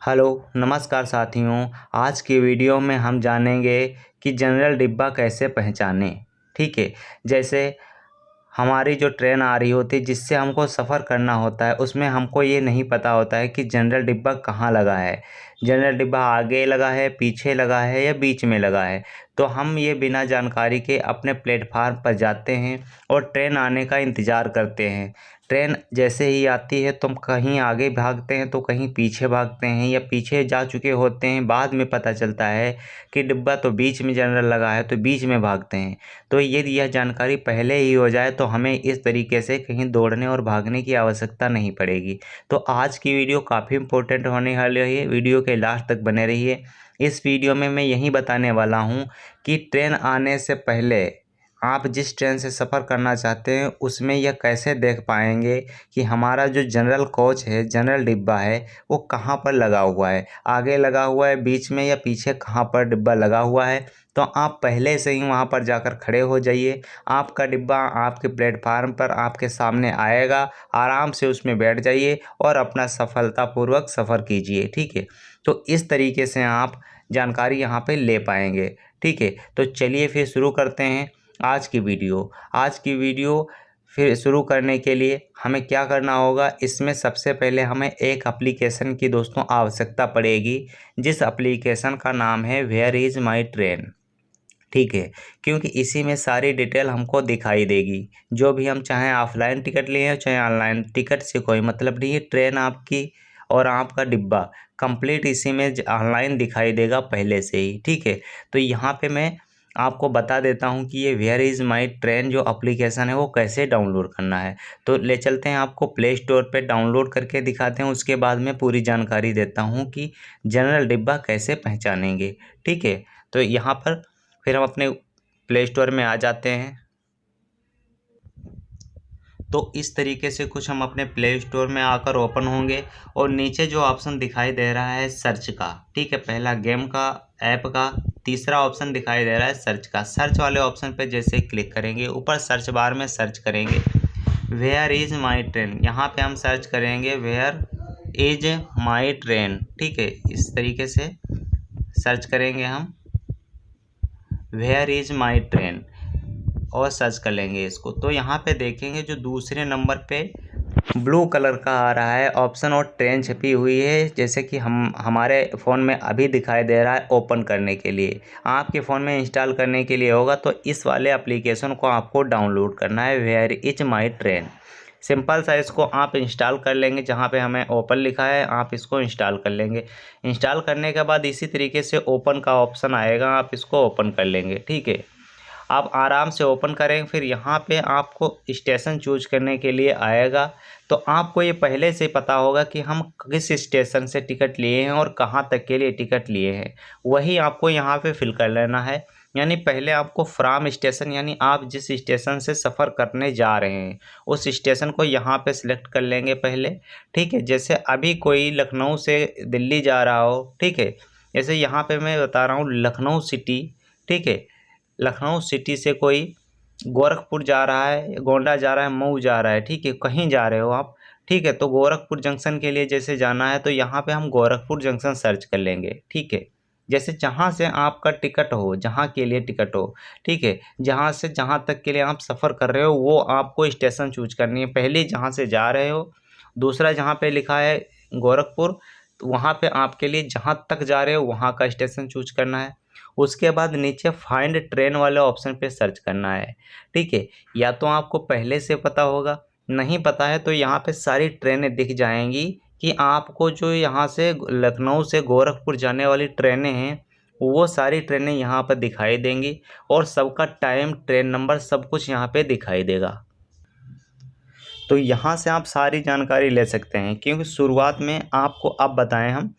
Hello नमस्कार साथियों। आज की वीडियो में हम जानेंगे कि जनरल डिब्बा कैसे पहचानें। ठीक है, जैसे हमारी जो ट्रेन आ रही होती है जिससे हमको सफ़र करना होता है, उसमें हमको ये नहीं पता होता है कि जनरल डिब्बा कहाँ लगा है। जनरल डिब्बा आगे लगा है, पीछे लगा है या बीच में लगा है। तो हम ये बिना जानकारी के अपने प्लेटफार्म पर जाते हैं और ट्रेन आने का इंतज़ार करते हैं। ट्रेन जैसे ही आती है तो हम कहीं आगे भागते हैं तो कहीं पीछे भागते हैं, या पीछे जा चुके होते हैं, बाद में पता चलता है कि डिब्बा तो बीच में जनरल लगा है तो बीच में भागते हैं। तो यदि यह जानकारी पहले ही हो जाए तो हमें इस तरीके से कहीं दौड़ने और भागने की आवश्यकता नहीं पड़ेगी। तो आज की वीडियो काफ़ी इम्पोर्टेंट होने वाली है, वीडियो के लास्ट तक बने रहिए। इस वीडियो में मैं यही बताने वाला हूँ कि ट्रेन आने से पहले आप जिस ट्रेन से सफ़र करना चाहते हैं उसमें यह कैसे देख पाएंगे कि हमारा जो जनरल कोच है, जनरल डिब्बा है, वो कहाँ पर लगा हुआ है, आगे लगा हुआ है, बीच में या पीछे कहाँ पर डिब्बा लगा हुआ है। तो आप पहले से ही वहाँ पर जाकर खड़े हो जाइए। आपका डिब्बा आपके प्लेटफार्म पर आपके सामने आएगा, आराम से उसमें बैठ जाइए और अपना सफलतापूर्वक सफ़र कीजिए। ठीक है, तो इस तरीके से आप जानकारी यहाँ पे ले पाएंगे। ठीक है, तो चलिए फिर शुरू करते हैं आज की वीडियो। फिर शुरू करने के लिए हमें क्या करना होगा, इसमें सबसे पहले हमें एक एप्लीकेशन की दोस्तों आवश्यकता पड़ेगी, जिस एप्लीकेशन का नाम है वेयर इज़ माई ट्रेन। ठीक है, क्योंकि इसी में सारी डिटेल हमको दिखाई देगी। जो भी हम चाहें ऑफलाइन टिकट लिए चाहे ऑनलाइन, टिकट से कोई मतलब नहीं है। ट्रेन आपकी और आपका डिब्बा कंप्लीट इसी में ऑनलाइन दिखाई देगा पहले से ही। ठीक है, तो यहाँ पे मैं आपको बता देता हूँ कि ये वेयर इज़ माई ट्रेन जो एप्लीकेशन है वो कैसे डाउनलोड करना है। तो ले चलते हैं, आपको प्ले स्टोर पे डाउनलोड करके दिखाते हैं। उसके बाद में पूरी जानकारी देता हूँ कि जनरल डिब्बा कैसे पहचानेंगे। ठीक है, तो यहाँ पर फिर हम अपने प्ले स्टोर में आ जाते हैं। तो इस तरीके से कुछ हम अपने प्ले स्टोर में आकर ओपन होंगे और नीचे जो ऑप्शन दिखाई दे रहा है सर्च का, ठीक है, पहला गेम का, ऐप का, तीसरा ऑप्शन दिखाई दे रहा है सर्च का। सर्च वाले ऑप्शन पे जैसे क्लिक करेंगे, ऊपर सर्च बार में सर्च करेंगे वेयर इज़ माई ट्रेन। यहाँ पे हम सर्च करेंगे वेयर इज़ माई ट्रेन। ठीक है, इस तरीके से सर्च करेंगे हम वेयर इज़ माई ट्रेन और सर्च कर लेंगे इसको। तो यहाँ पे देखेंगे जो दूसरे नंबर पे ब्लू कलर का आ रहा है ऑप्शन और ट्रेन छपी हुई है, जैसे कि हमारे फ़ोन में अभी दिखाई दे रहा है। ओपन करने के लिए आपके फ़ोन में इंस्टॉल करने के लिए होगा, तो इस वाले एप्लीकेशन को आपको डाउनलोड करना है, where is my train. Simple सा इसको आप इंस्टॉल कर लेंगे, जहाँ पे हमें ओपन लिखा है आप इसको इंस्टॉल कर लेंगे। इंस्टॉल करने के बाद इसी तरीके से ओपन का ऑप्शन आएगा, आप इसको ओपन कर लेंगे। ठीक है, आप आराम से ओपन करें। फिर यहाँ पे आपको स्टेशन चूज करने के लिए आएगा, तो आपको ये पहले से पता होगा कि हम किस स्टेशन से टिकट लिए हैं और कहाँ तक के लिए टिकट लिए हैं, वही आपको यहाँ पे फिल कर लेना है। यानी पहले आपको फ्रॉम स्टेशन, यानी आप जिस स्टेशन से सफ़र करने जा रहे हैं उस स्टेशन को यहाँ पे सिलेक्ट कर लेंगे पहले। ठीक है, जैसे अभी कोई लखनऊ से दिल्ली जा रहा हो, ठीक है, जैसे यहाँ पे मैं बता रहा हूँ लखनऊ सिटी। ठीक है, लखनऊ सिटी से कोई गोरखपुर जा रहा है, गोंडा जा रहा है, मऊ जा रहा है, ठीक है, कहीं जा रहे हो आप। ठीक है, तो गोरखपुर जंक्शन के लिए जैसे जाना है तो यहाँ पे हम गोरखपुर जंक्शन सर्च कर लेंगे। ठीक है, जैसे जहाँ से आपका टिकट हो, जहाँ के लिए टिकट हो, ठीक है, जहाँ से जहाँ तक के लिए आप सफ़र कर रहे हो वो आपको स्टेशन चूज करनी है। पहले जहाँ से जा रहे हो, दूसरा जहाँ पे लिखा है गोरखपुर, तो वहाँ पे आपके लिए जहाँ तक जा रहे हो वहाँ का स्टेशन चूज करना है। उसके बाद नीचे फाइंड ट्रेन वाले ऑप्शन पे सर्च करना है। ठीक है, या तो आपको पहले से पता होगा, नहीं पता है तो यहाँ पे सारी ट्रेनें दिख जाएंगी कि आपको जो यहाँ से लखनऊ से गोरखपुर जाने वाली ट्रेनें हैं वो सारी ट्रेनें यहाँ पर दिखाई देंगी और सबका टाइम, ट्रेन नंबर, सब कुछ यहाँ पे दिखाई देगा। तो यहाँ से आप सारी जानकारी ले सकते हैं, क्योंकि शुरुआत में आपको अब बताएं हम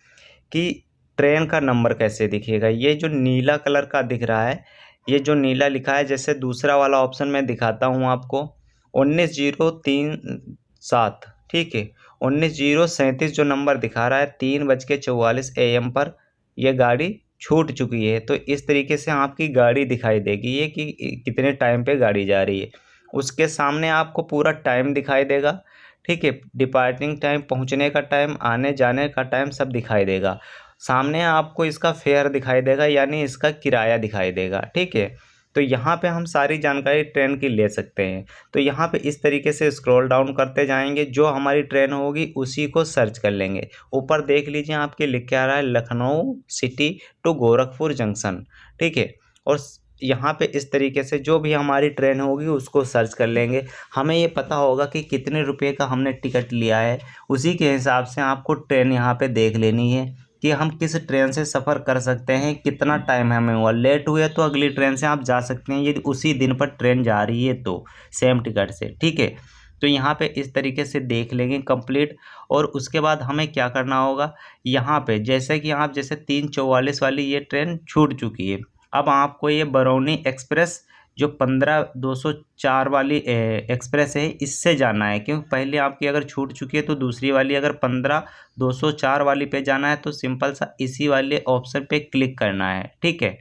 कि ट्रेन का नंबर कैसे दिखेगा। ये जो नीला कलर का दिख रहा है, ये जो नीला लिखा है, जैसे दूसरा वाला ऑप्शन मैं दिखाता हूँ आपको, 19:37। ठीक है, 19:37 जो नंबर दिखा रहा है, 3:44 AM पर यह गाड़ी छूट चुकी है। तो इस तरीके से आपकी गाड़ी दिखाई देगी, ये कि कितने टाइम पे गाड़ी जा रही है। उसके सामने आपको पूरा टाइम दिखाई देगा। ठीक है। डिपार्टिंग टाइम, पहुंचने का टाइम, आने जाने का टाइम सब दिखाई देगा। सामने आपको इसका फेयर दिखाई देगा, यानी इसका किराया दिखाई देगा, ठीक है। तो यहाँ पे हम सारी जानकारी ट्रेन की ले सकते हैं। तो यहाँ पे इस तरीके से स्क्रॉल डाउन करते जाएंगे, जो हमारी ट्रेन होगी उसी को सर्च कर लेंगे। ऊपर देख लीजिए आपके लिख के आ रहा है Lucknow city to Gorakhpur junction, ठीक है। और यहाँ पे इस तरीके से जो भी हमारी ट्रेन होगी उसको सर्च कर लेंगे। हमें ये पता होगा कि कितने रुपए का हमने टिकट लिया है, उसी के हिसाब से आपको ट्रेन यहाँ पे देख लेनी है कि हम किस ट्रेन से सफ़र कर सकते हैं, कितना टाइम हमें हुआ। लेट हुए तो अगली ट्रेन से आप जा सकते हैं, यदि उसी दिन पर ट्रेन जा रही है तो सेम टिकट से, ठीक है। तो यहाँ पे इस तरीके से देख लेंगे कंप्लीट। और उसके बाद हमें क्या करना होगा, यहाँ पे जैसे कि आप जैसे 3:44 वाली ये ट्रेन छूट चुकी है, अब आपको ये बरौनी एक्सप्रेस जो 15-204 वाली एक्सप्रेस है इससे जाना है, क्योंकि पहले आपकी अगर छूट चुकी है तो दूसरी वाली अगर 15-204 वाली पे जाना है तो सिंपल सा इसी वाले ऑप्शन पे क्लिक करना है, ठीक है।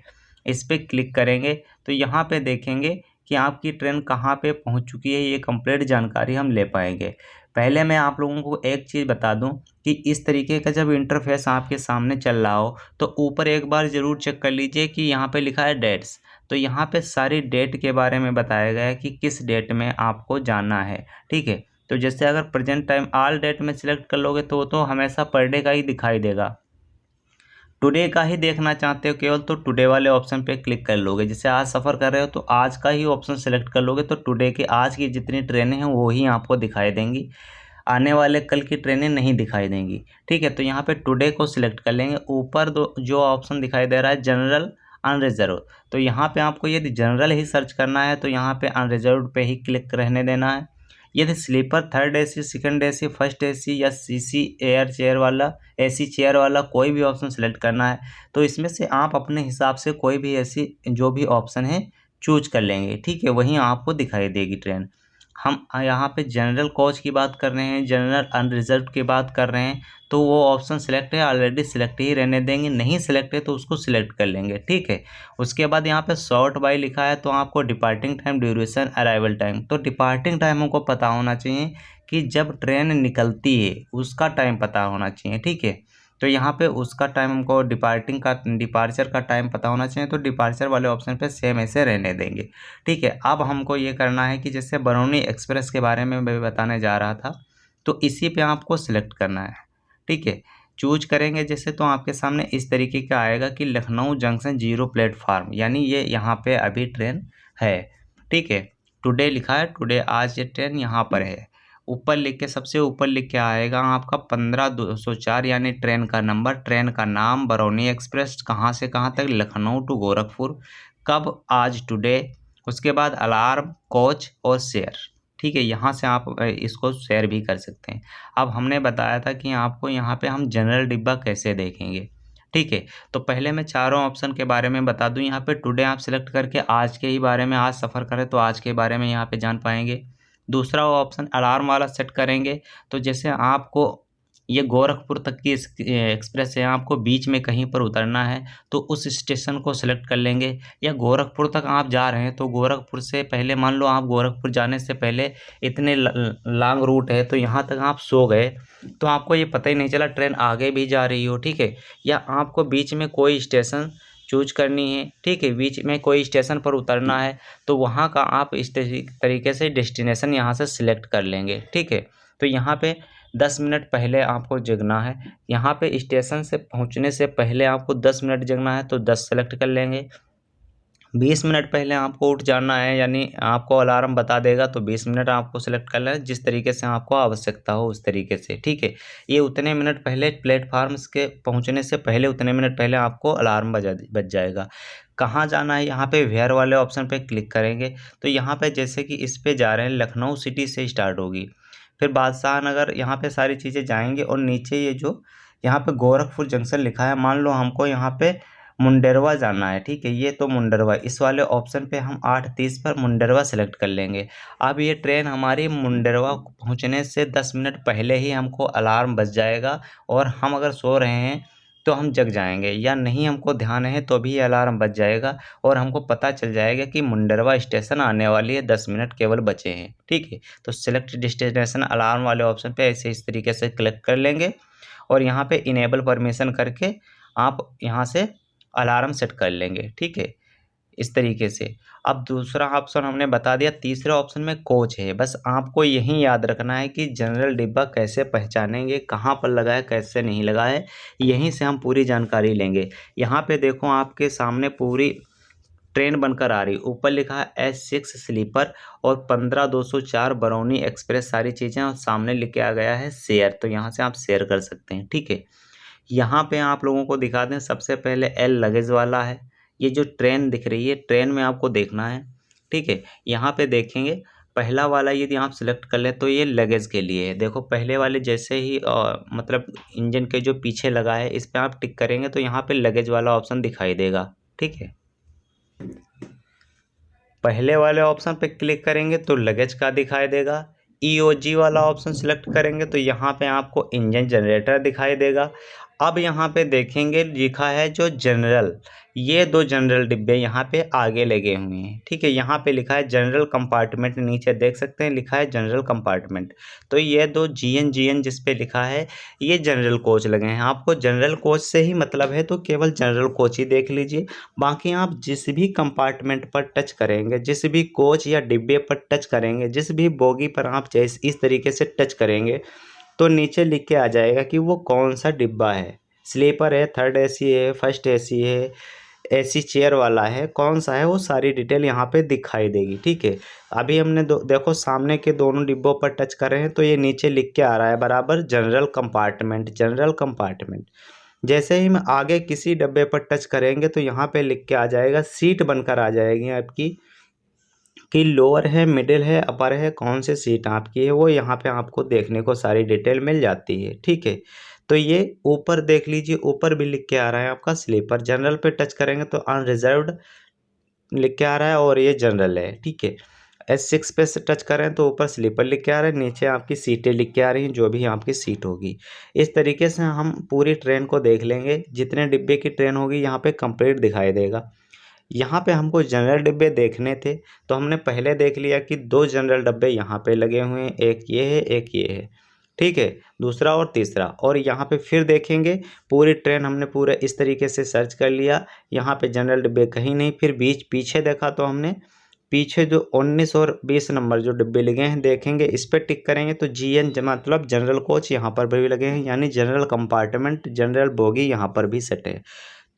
इस पर क्लिक करेंगे तो यहाँ पे देखेंगे कि आपकी ट्रेन कहाँ पे पहुँच चुकी है, ये कंप्लीट जानकारी हम ले पाएंगे। पहले मैं आप लोगों को एक चीज़ बता दूं कि इस तरीके का जब इंटरफेस आपके सामने चल रहा हो तो ऊपर एक बार ज़रूर चेक कर लीजिए कि यहाँ पे लिखा है डेट्स। तो यहाँ पे सारी डेट के बारे में बताया गया है कि किस डेट में आपको जाना है, ठीक है। तो जैसे अगर प्रेजेंट टाइम ऑल डेट में सिलेक्ट कर लोगे तो वो तो हमेशा पर डे का ही दिखाई देगा। टुडे का ही देखना चाहते हो केवल तो टुडे वाले ऑप्शन पे क्लिक कर लोगे। जैसे आज सफ़र कर रहे हो तो आज का ही ऑप्शन सेलेक्ट कर लोगे तो टुडे के आज की जितनी ट्रेनें हैं वो ही आपको दिखाई देंगी, आने वाले कल की ट्रेनें नहीं दिखाई देंगी, ठीक है। तो यहाँ पे टुडे को सिलेक्ट कर लेंगे। ऊपर दो जो ऑप्शन दिखाई दे रहा है जनरल अनरिजर्व, तो यहाँ पे आपको यदि जनरल ही सर्च करना है तो यहाँ पे अनरिजर्व पे ही क्लिक रहने देना है। यदि sleeper third AC, second AC, first AC या सीसी एयर चेयर वाला, एसी चेयर वाला कोई भी ऑप्शन सेलेक्ट करना है तो इसमें से आप अपने हिसाब से कोई भी ऐसी जो भी ऑप्शन है चूज कर लेंगे, ठीक है। वहीं आपको दिखाई देगी ट्रेन। हम यहाँ पे जनरल कोच की बात कर रहे हैं, जनरल अनरिजर्व की बात कर रहे हैं, तो वो ऑप्शन सिलेक्ट है ऑलरेडी सिलेक्ट ही रहने देंगे, नहीं सिलेक्ट है तो उसको सिलेक्ट कर लेंगे, ठीक है। उसके बाद यहाँ पे शॉर्ट बाय लिखा है तो आपको departing time, duration, arrival time, तो डिपार्टिंग टाइम हमको पता होना चाहिए कि जब ट्रेन निकलती है उसका टाइम पता होना चाहिए, ठीक है। तो यहाँ पे उसका टाइम हमको डिपार्चर का टाइम पता होना चाहिए, तो डिपार्चर वाले ऑप्शन पे सेम ऐसे रहने देंगे, ठीक है। अब हमको ये करना है कि जैसे बरौनी एक्सप्रेस के बारे में मैं बताने जा रहा था, तो इसी पे आपको सिलेक्ट करना है, ठीक है। चूज करेंगे जैसे तो आपके सामने इस तरीके का आएगा कि लखनऊ जंक्शन 0 प्लेटफार्म, यानी ये यहाँ पे अभी ट्रेन है, ठीक है। टुडे लिखा है, टुडे आज ये ट्रेन यहाँ पर है। ऊपर लिख के सबसे ऊपर लिख के आएगा आपका 15-204, यानी ट्रेन का नंबर, ट्रेन का नाम, बरौनी एक्सप्रेस कहाँ से कहाँ तक, लखनऊ टू गोरखपुर, कब, आज टुडे। उसके बाद अलार्म, कोच और शेयर, ठीक है। यहाँ से आप इसको शेयर भी कर सकते हैं। अब हमने बताया था कि आपको यहाँ पे हम जनरल डिब्बा कैसे देखेंगे, ठीक है। तो पहले मैं चारों ऑप्शन के बारे में बता दूं। यहाँ पे टुडे आप सिलेक्ट करके आज के ही बारे में, आज सफ़र करें तो आज के बारे में यहाँ पे जान पाएंगे। दूसरा ऑप्शन अलार्म वाला सेट करेंगे तो जैसे आपको ये गोरखपुर तक की एक्सप्रेस है, आपको बीच में कहीं पर उतरना है तो उस स्टेशन को सिलेक्ट कर लेंगे। या गोरखपुर तक आप जा रहे हैं तो गोरखपुर से पहले, मान लो आप गोरखपुर जाने से पहले इतने लॉन्ग रूट है तो यहाँ तक आप सो गए तो आपको ये पता ही नहीं चला ट्रेन आगे भी जा रही हो, ठीक है। या आपको बीच में कोई स्टेशन चूज करनी है, ठीक है, बीच में कोई स्टेशन पर उतरना है तो वहाँ का आप इस तरीके से डेस्टिनेशन यहाँ से सिलेक्ट कर लेंगे, ठीक है। तो यहाँ पे 10 मिनट पहले आपको जगना है, यहाँ पे स्टेशन से पहुँचने से पहले आपको 10 मिनट जगना है तो 10 सेलेक्ट कर लेंगे। 20 मिनट पहले आपको उठ जाना है, यानी आपको अलार्म बता देगा तो 20 मिनट आपको सेलेक्ट कर लेना है, जिस तरीके से आपको आवश्यकता हो उस तरीके से, ठीक है। ये उतने मिनट पहले प्लेटफार्म्स के पहुंचने से पहले उतने मिनट पहले आपको अलार्म बज जाएगा। कहाँ जाना है, यहाँ पे वेयर वाले ऑप्शन पे क्लिक करेंगे तो यहाँ पे जैसे कि इस पे जा रहे हैं लखनऊ सिटी से स्टार्ट होगी, फिर बादशाह नगर, यहाँ पे सारी चीज़ें जाएंगे और नीचे ये जो यहाँ पे गोरखपुर जंक्शन लिखा है, मान लो हमको यहाँ पे मुंडेरवा जाना है, ठीक है। ये तो मुंडेरवा, इस वाले ऑप्शन पे हम 8:30 पर मुंडेरवा सेलेक्ट कर लेंगे। अब ये ट्रेन हमारी मुंडेरवा पहुंचने से 10 मिनट पहले ही हमको अलार्म बज जाएगा और हम अगर सो रहे हैं तो हम जग जाएंगे, या नहीं हमको ध्यान है तो भी ये अलार्म बज जाएगा और हमको पता चल जाएगा कि मुंडरवा स्टेशन आने वाली है, 10 मिनट केवल बचे हैं। ठीक है, तो सिलेक्ट डेस्टिनेशन अलार्म वाले ऑप्शन पे ऐसे इस तरीके से क्लिक कर लेंगे और यहाँ पे इनेबल परमिशन करके आप यहाँ से अलार्म सेट कर लेंगे। ठीक है, इस तरीके से। अब दूसरा ऑप्शन हमने बता दिया, तीसरे ऑप्शन में कोच है। बस आपको यही याद रखना है कि जनरल डिब्बा कैसे पहचानेंगे, कहाँ पर लगा है, कैसे नहीं लगा है, यहीं से हम पूरी जानकारी लेंगे। यहाँ पे देखो आपके सामने पूरी ट्रेन बनकर आ रही, ऊपर लिखा है S6 स्लीपर और 15204 बरौनी एक्सप्रेस, सारी चीज़ें, और सामने लिख के आ गया है शेयर, तो यहाँ से आप शेयर कर सकते हैं। ठीक है, यहाँ पे आप लोगों को दिखा दें, सबसे पहले L लगेज वाला है। ये जो ट्रेन दिख रही है, ट्रेन में आपको देखना है। ठीक है, यहाँ पे देखेंगे पहला वाला यदि आप सिलेक्ट कर लें तो ये लगेज के लिए है। देखो पहले वाले जैसे ही मतलब इंजन के जो पीछे लगा है इस पर आप टिक करेंगे तो यहाँ पे लगेज वाला ऑप्शन दिखाई देगा। ठीक है, पहले वाले ऑप्शन पे क्लिक करेंगे तो लगेज का दिखाई देगा। EOG वाला ऑप्शन सिलेक्ट करेंगे तो यहाँ पे आपको इंजन जनरेटर दिखाई देगा। अब यहाँ पे देखेंगे लिखा है जो जनरल, ये 2 जनरल डिब्बे यहाँ पे आगे लगे हुए हैं। ठीक है, यहाँ पे लिखा है जनरल कंपार्टमेंट, नीचे देख सकते हैं लिखा है जनरल कंपार्टमेंट। तो ये 2 GN जिस पे लिखा है ये जनरल कोच लगे हैं। आपको जनरल कोच से ही मतलब है तो केवल जनरल कोच ही देख लीजिए। बाकी आप जिस भी कंपार्टमेंट पर टच करेंगे, जिस भी कोच या डिब्बे पर टच करेंगे, जिस भी बोगी पर आप जैसे इस तरीके से टच करेंगे तो नीचे लिख के आ जाएगा कि वो कौन सा डिब्बा है, स्लीपर है, थर्ड AC है, फर्स्ट AC है, AC चेयर वाला है, कौन सा है, वो सारी डिटेल यहाँ पे दिखाई देगी। ठीक है, अभी हमने देखो सामने के दोनों डिब्बों पर टच कर रहे हैं तो ये नीचे लिख के आ रहा है बराबर जनरल कंपार्टमेंट, जनरल कंपार्टमेंट। जैसे ही हम आगे किसी डब्बे पर टच करेंगे तो यहाँ पे लिख के आ जाएगा, सीट बनकर आ जाएगी आपकी कि लोअर है, मिडिल है, अपर है, कौन से सीट आपकी है, वो यहाँ पे आपको देखने को सारी डिटेल मिल जाती है। ठीक है, तो ये ऊपर देख लीजिए, ऊपर भी लिख के आ रहा है आपका स्लीपर। जनरल पे टच करेंगे तो अनरिजर्व्ड लिख के आ रहा है और ये जनरल है। ठीक है, S6 पे से टच करें तो ऊपर स्लीपर लिख के आ रहा है, नीचे आपकी सीटें लिख के आ रही हैं, जो भी आपकी सीट होगी। इस तरीके से हम पूरी ट्रेन को देख लेंगे, जितने डिब्बे की ट्रेन होगी यहाँ पे कंप्लीट दिखाई देगा। यहाँ पे हमको जनरल डिब्बे देखने थे तो हमने पहले देख लिया कि 2 जनरल डब्बे यहाँ पे लगे हुए हैं, एक ये है, एक ये है। ठीक है, दूसरा और तीसरा, और यहाँ पे फिर देखेंगे पूरी ट्रेन हमने पूरे इस तरीके से सर्च कर लिया, यहाँ पे जनरल डिब्बे कहीं नहीं। फिर पीछे देखा तो हमने पीछे जो 19 और 20 नंबर जो डिब्बे लगे हैं देखेंगे, इस पर टिक करेंगे तो GN मतलब जनरल कोच यहाँ पर भी लगे हैं, यानी जनरल कंपार्टमेंट, जनरल बोगी यहाँ पर भी सेट है।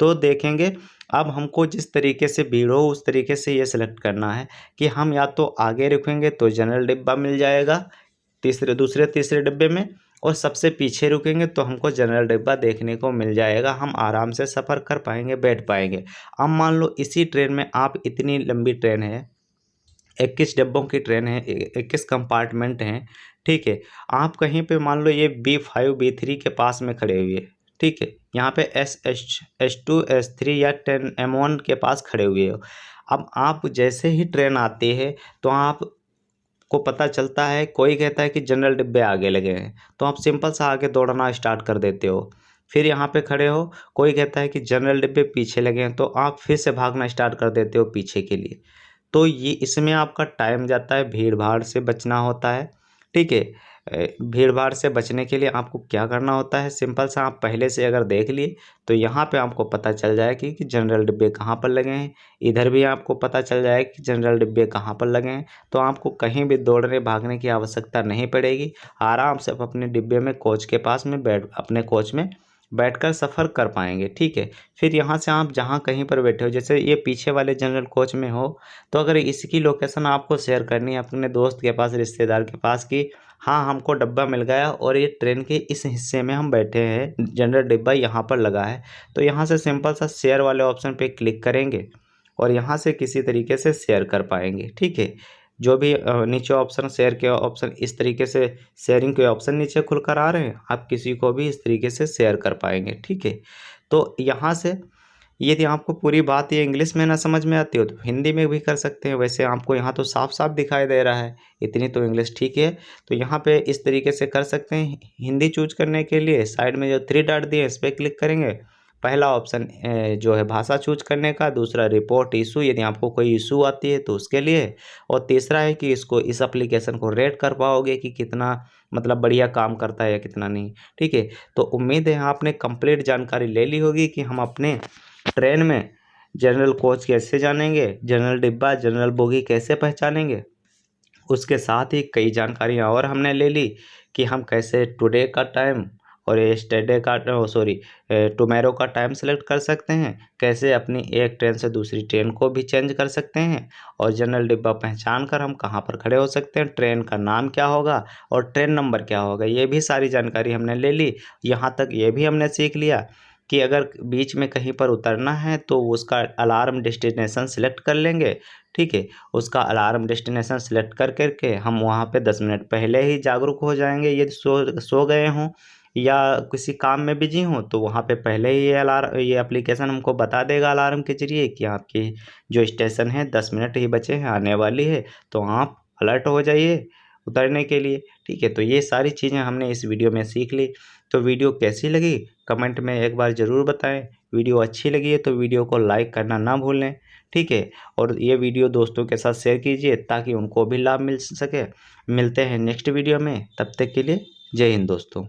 तो देखेंगे अब हमको जिस तरीके से भीड़ हो उस तरीके से ये सिलेक्ट करना है कि हम या तो आगे रुकेंगे तो जनरल डिब्बा मिल जाएगा दूसरे तीसरे डिब्बे में, और सबसे पीछे रुकेंगे तो हमको जनरल डिब्बा देखने को मिल जाएगा, हम आराम से सफ़र कर पाएंगे, बैठ पाएंगे। अब मान लो इसी ट्रेन में आप, इतनी लंबी ट्रेन है, 21 डब्बों की ट्रेन है, 21 कंपार्टमेंट हैं। ठीक है, आप कहीं पे मान लो ये B5 B3 के पास में खड़े हुए, ठीक है, यहाँ पे S2 S3 या 10 M1 के पास खड़े हुए हो। अब आप जैसे ही ट्रेन आती है तो आप को पता चलता है, कोई कहता है कि जनरल डिब्बे आगे लगे हैं तो आप सिंपल सा आगे दौड़ना स्टार्ट कर देते हो। फिर यहाँ पे खड़े हो, कोई कहता है कि जनरल डिब्बे पीछे लगे हैं तो आप फिर से भागना स्टार्ट कर देते हो पीछे के लिए। तो ये इसमें आपका टाइम जाता है, भीड़ भाड़ से बचना होता है। ठीक है, भीड़ भाड़ से बचने के लिए आपको क्या करना होता है, सिंपल सा आप पहले से अगर देख लिए तो यहाँ पे आपको पता चल जाएगा कि जनरल डिब्बे कहाँ पर लगे हैं, इधर भी आपको पता चल जाएगा कि जनरल डिब्बे कहाँ पर लगे हैं। तो आपको कहीं भी दौड़ने भागने की आवश्यकता नहीं पड़ेगी, आराम से आप अपने डिब्बे में कोच के पास में अपने कोच में बैठकर सफ़र कर पाएंगे। ठीक है, फिर यहाँ से आप जहाँ कहीं पर बैठे हो, जैसे ये पीछे वाले जनरल कोच में हो तो अगर इसकी लोकेशन आपको शेयर करनी है अपने दोस्त के पास, रिश्तेदार के पास कि हाँ हमको डब्बा मिल गया और ये ट्रेन के इस हिस्से में हम बैठे हैं, जनरल डिब्बा यहाँ पर लगा है, तो यहाँ से सिंपल सा शेयर वाले ऑप्शन पे क्लिक करेंगे और यहाँ से किसी तरीके से शेयर कर पाएंगे। ठीक है, जो भी नीचे ऑप्शन शेयर के ऑप्शन, इस तरीके से शेयरिंग के ऑप्शन नीचे खुलकर आ रहे हैं, आप किसी को भी इस तरीके से शेयर कर पाएंगे। ठीक है, तो यहाँ से यदि आपको पूरी बात ये इंग्लिश में ना समझ में आती हो तो हिंदी में भी कर सकते हैं। वैसे आपको यहाँ तो साफ साफ दिखाई दे रहा है, इतनी तो इंग्लिश ठीक है, तो यहाँ पे इस तरीके से कर सकते हैं। हिंदी चूज करने के लिए साइड में जो 3 डॉट दिए इस पर क्लिक करेंगे पहला ऑप्शन जो है भाषा चूज करने का, दूसरा रिपोर्ट इशू यदि आपको कोई इशू आती है तो उसके लिए, और तीसरा है कि इसको इस एप्लीकेशन को रेट कर पाओगे कि कितना मतलब बढ़िया काम करता है या कितना नहीं। ठीक है, तो उम्मीद है आपने कंप्लीट जानकारी ले ली होगी कि हम अपने ट्रेन में जनरल कोच कैसे जानेंगे, जनरल डिब्बा, जनरल बोगी कैसे पहचानेंगे। उसके साथ ही कई जानकारियाँ और हमने ले ली कि हम कैसे टुडे का टाइम और येस्टरडे का टुमारो का टाइम सेलेक्ट कर सकते हैं, कैसे अपनी एक ट्रेन से दूसरी ट्रेन को भी चेंज कर सकते हैं, और जनरल डिब्बा पहचान कर हम कहाँ पर खड़े हो सकते हैं, ट्रेन का नाम क्या होगा और ट्रेन नंबर क्या होगा, ये भी सारी जानकारी हमने ले ली। यहाँ तक ये भी हमने सीख लिया कि अगर बीच में कहीं पर उतरना है तो उसका अलार्म डेस्टिनेशन सेलेक्ट कर लेंगे। ठीक है, उसका अलार्म डेस्टिनेशन सेलेक्ट कर करके हम वहाँ पे 10 मिनट पहले ही जागरूक हो जाएंगे। यदि सो गए हों या किसी काम में बिजी हों तो वहाँ पे पहले ही ये एप्लीकेशन हमको बता देगा अलार्म के जरिए कि आपकी जो स्टेशन है 10 मिनट ही बचे हैं, आने वाली है, तो आप अलर्ट हो जाइए उतरने के लिए। ठीक है, तो ये सारी चीज़ें हमने इस वीडियो में सीख ली। तो वीडियो कैसी लगी कमेंट में एक बार ज़रूर बताएं। वीडियो अच्छी लगी है तो वीडियो को लाइक करना ना भूलें। ठीक है, और ये वीडियो दोस्तों के साथ शेयर कीजिए ताकि उनको भी लाभ मिल सके। मिलते हैं नेक्स्ट वीडियो में, तब तक के लिए जय हिंद दोस्तों।